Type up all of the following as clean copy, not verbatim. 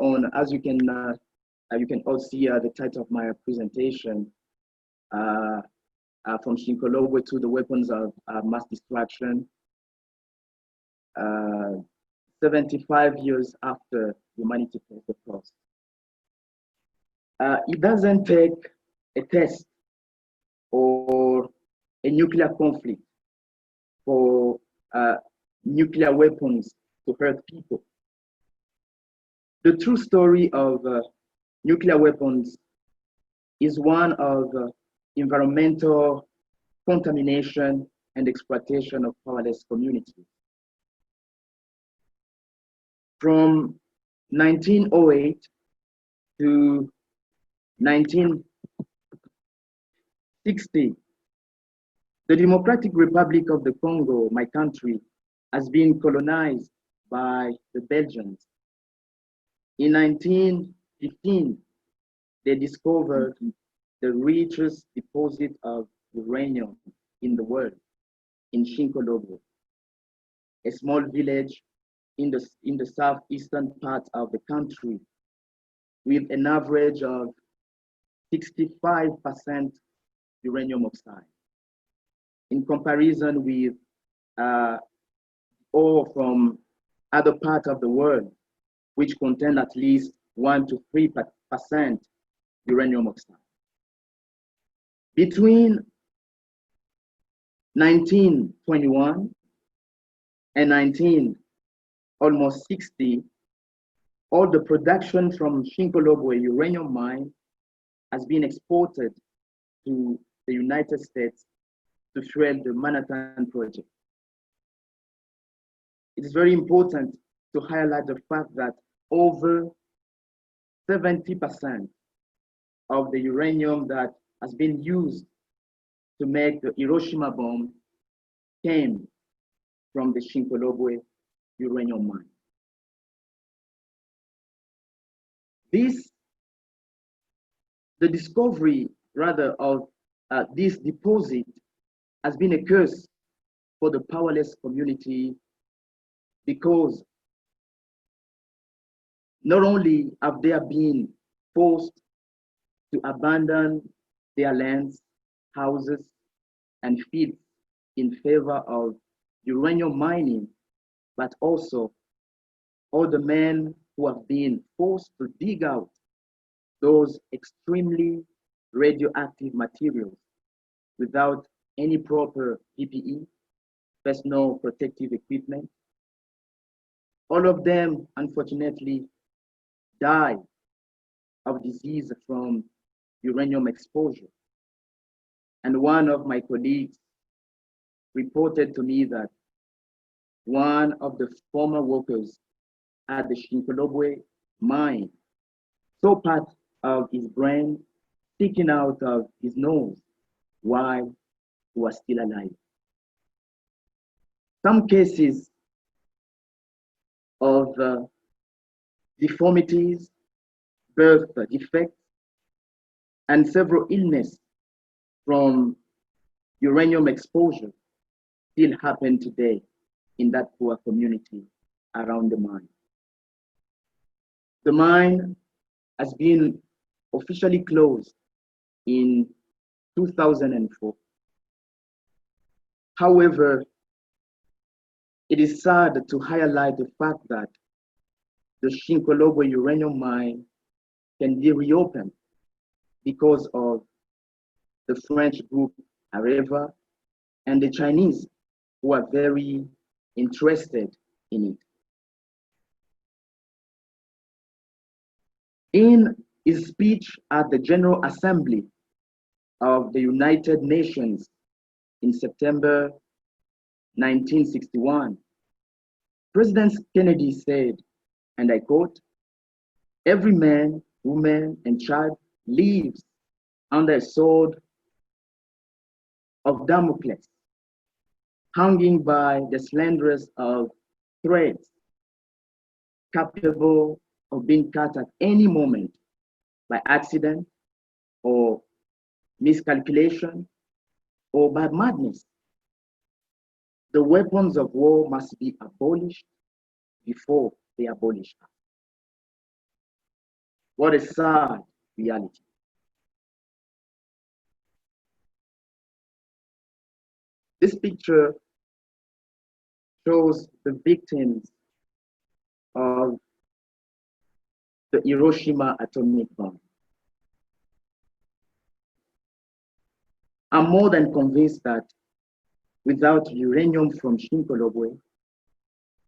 on, as you can all see the title of my presentation, from Shinkolobwe to the weapons of mass destruction, 75 years after humanity paid the cost. It doesn't take a test or a nuclear conflict for nuclear weapons to hurt people. The true story of nuclear weapons is one of environmental contamination and exploitation of powerless communities. From 1908 to 1960, the Democratic Republic of the Congo, my country, has been colonized by the Belgians. In 1915, they discovered the richest deposit of uranium in the world, in Shinkolobwe, a small village in the southeastern part of the country, with an average of 65% uranium oxide, in comparison with ore from other parts of the world, which contain at least 1 to 3% uranium oxide. Between 1921 and almost 60, all the production from Shinkolobwe uranium mine has been exported to the United States to fuel the Manhattan Project. It is very important to highlight the fact that over 70% of the uranium that has been used to make the Hiroshima bomb came from the Shinkolobwe uranium mine. The discovery, rather, of this deposit has been a curse for the powerless community, because not only have they been forced to abandon their lands, houses, and fields in favor of uranium mining, but also all the men who have been forced to dig out those extremely radioactive materials without any proper PPE, personal protective equipment. All of them, unfortunately, died of disease from uranium exposure. And one of my colleagues reported to me that one of the former workers at the Shinkolobwe mine saw part of his brain sticking out of his nose while he was still alive. Some cases of deformities, birth defects, and several illnesses from uranium exposure still happen today in that poor community around the mine. The mine has been officially closed in 2004. However, it is sad to highlight the fact that the Shinkolobwe uranium mine can be reopened because of the French group Areva and the Chinese, who are very interested in it. In his speech at the General Assembly of the United Nations in September 1961, President Kennedy said, and I quote, "Every man, woman, and child lives under a sword of Damocles, hanging by the slenderest of threads, capable of being cut at any moment by accident or miscalculation or by madness. The weapons of war must be abolished before they abolish us." What a sad reality. This picture shows the victims of the Hiroshima atomic bomb. I'm more than convinced that without uranium from Shinkolobwe,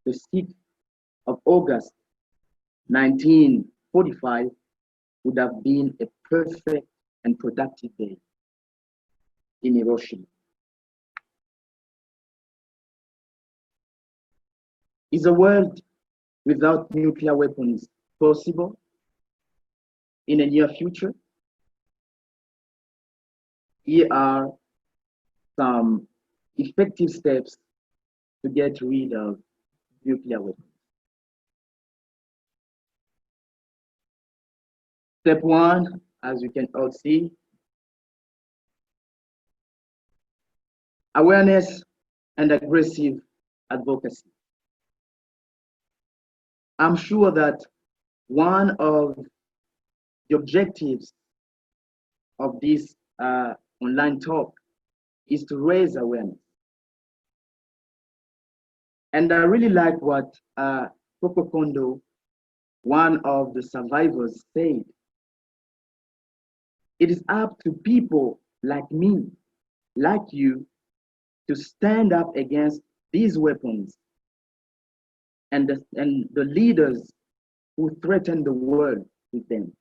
the 6th of August 1945 would have been a perfect and productive day in Hiroshima. Is a world without nuclear weapons possible in a near future? Here are some effective steps to get rid of nuclear weapons. Step one, as you can all see, awareness and aggressive advocacy. I'm sure that one of the objectives of this online talk is to raise awareness. And I really like what Coco Kondo, one of the survivors, said. It is up to people like me, like you, to stand up against these weapons and the leaders who threaten the world with them.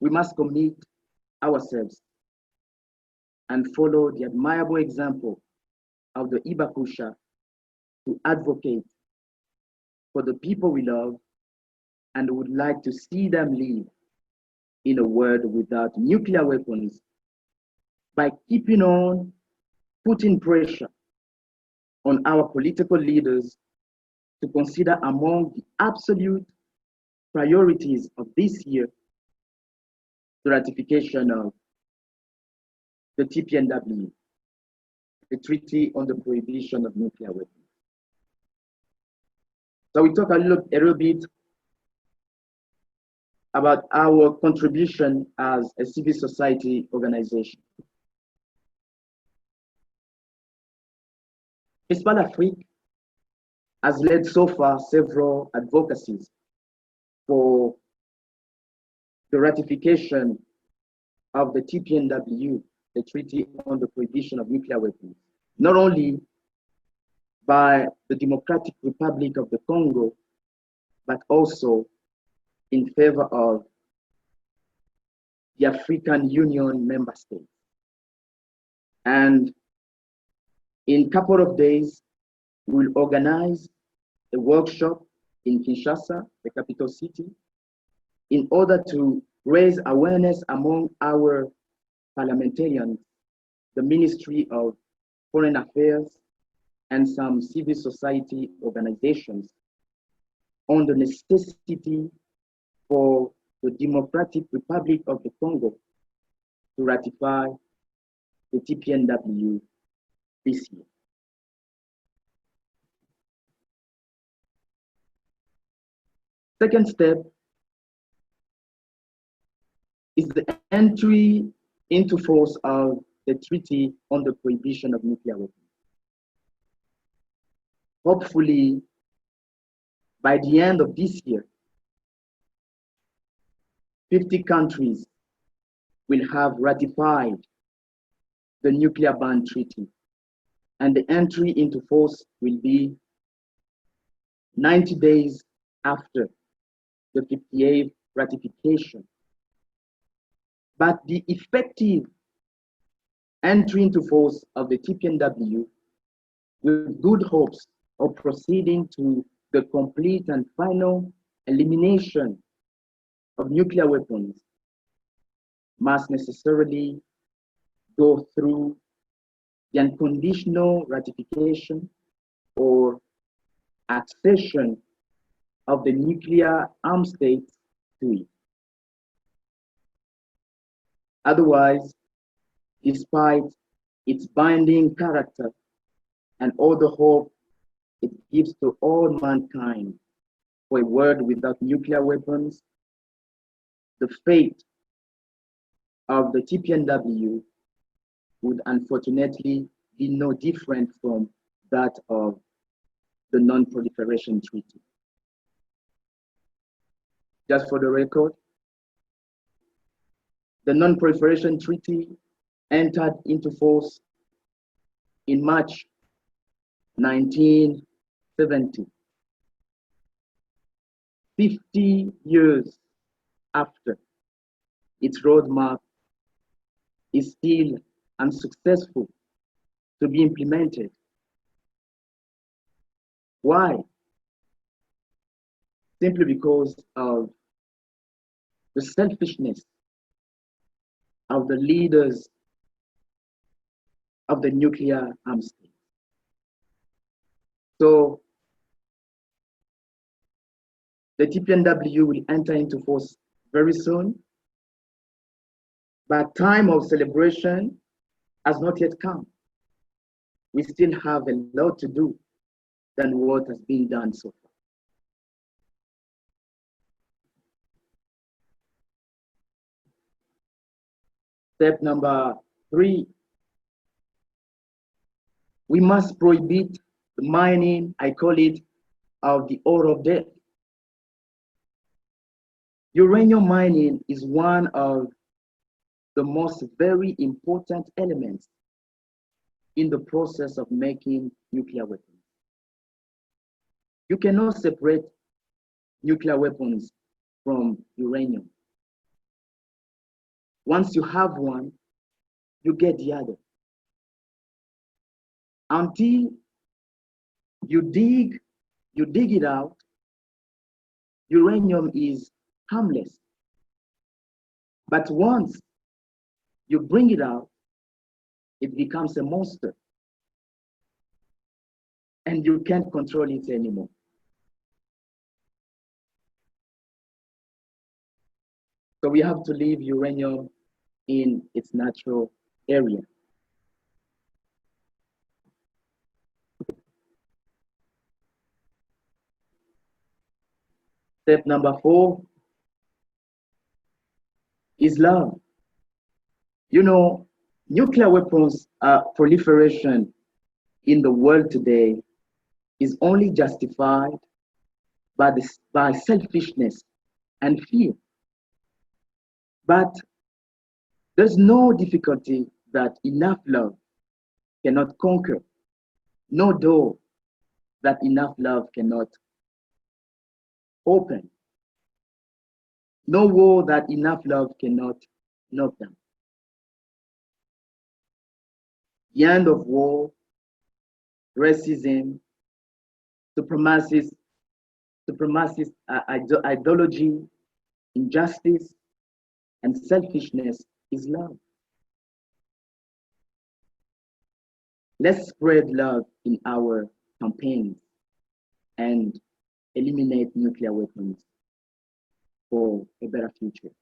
We must commit ourselves and follow the admirable example of the Ibakusha to advocate for the people we love and would like to see them live in a world without nuclear weapons by keeping on putting pressure on our political leaders to consider among the absolute priorities of this year the ratification of the TPNW, the Treaty on the Prohibition of Nuclear Weapons. So we talk a little bit about our contribution as a civil society organization. CRISPAL Afrique has led so far several advocacies for the ratification of the TPNW, the Treaty on the Prohibition of Nuclear Weapons, not only by the Democratic Republic of the Congo, but also in favor of the African Union member states. And in a couple of days, we'll organize a workshop in Kinshasa, the capital city, in order to raise awareness among our parliamentarians, the Ministry of Foreign Affairs, and some civil society organizations on the necessity for the Democratic Republic of the Congo to ratify the TPNW this year. Second step is the entry into force of the Treaty on the Prohibition of Nuclear Weapons. Hopefully, by the end of this year, 50 countries will have ratified the nuclear ban treaty, and the entry into force will be 90 days after the 58th ratification. But the effective entry into force of the TPNW, with good hopes of proceeding to the complete and final elimination of nuclear weapons, must necessarily go through the unconditional ratification or accession of the nuclear armed states to it. Otherwise, despite its binding character and all the hope it gives to all mankind for a world without nuclear weapons, the fate of the TPNW would unfortunately be no different from that of the Non-Proliferation Treaty. Just for the record, the Non-Proliferation Treaty entered into force in March 1970, 50 years after its roadmap is still unsuccessful to be implemented. Why? Simply because of the selfishness of the leaders of the nuclear arms state. So the TPNW will enter into force very soon, but time of celebration has not yet come. We still have a lot to do than what has been done so far. Step number 3, we must prohibit the mining, I call it, of the ore of death. Uranium mining is one of the most very important elements in the process of making nuclear weapons. You cannot separate nuclear weapons from uranium. Once you have one, you get the other. Until you dig it out, uranium is harmless. But once you bring it out, it becomes a monster. And you can't control it anymore. So we have to leave uranium in its natural area. Step number 4 is love. You know, nuclear weapons proliferation in the world today is only justified by selfishness and fear. But there's no difficulty that enough love cannot conquer, no door that enough love cannot open, no wall that enough love cannot knock down. The end of war, racism, supremacist ideology, injustice, and selfishness is love. Let's spread love in our campaigns and eliminate nuclear weapons for a better future.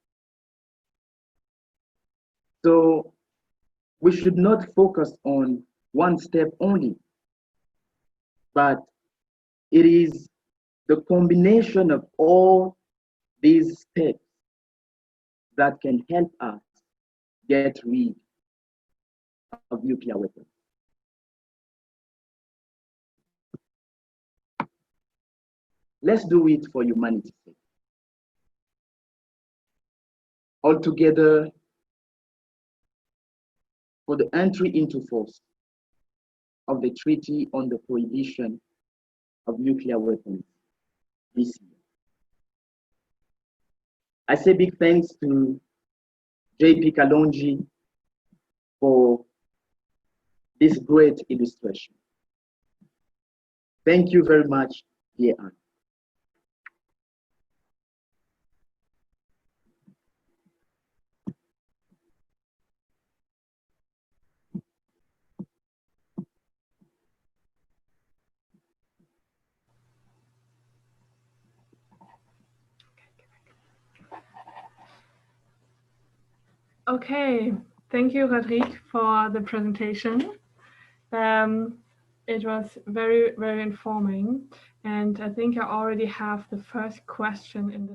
So we should not focus on one step only, but it is the combination of all these steps that can help us get rid of nuclear weapons. Let's do it for humanity's sake. All together for the entry into force of the Treaty on the Prohibition of Nuclear Weapons this year. I say big thanks to JP Kalonji for this great illustration. Thank you very much, dear Anne. Okay, thank you, Rodrigue, for the presentation. It was very, very informing. And I think I already have the first question in the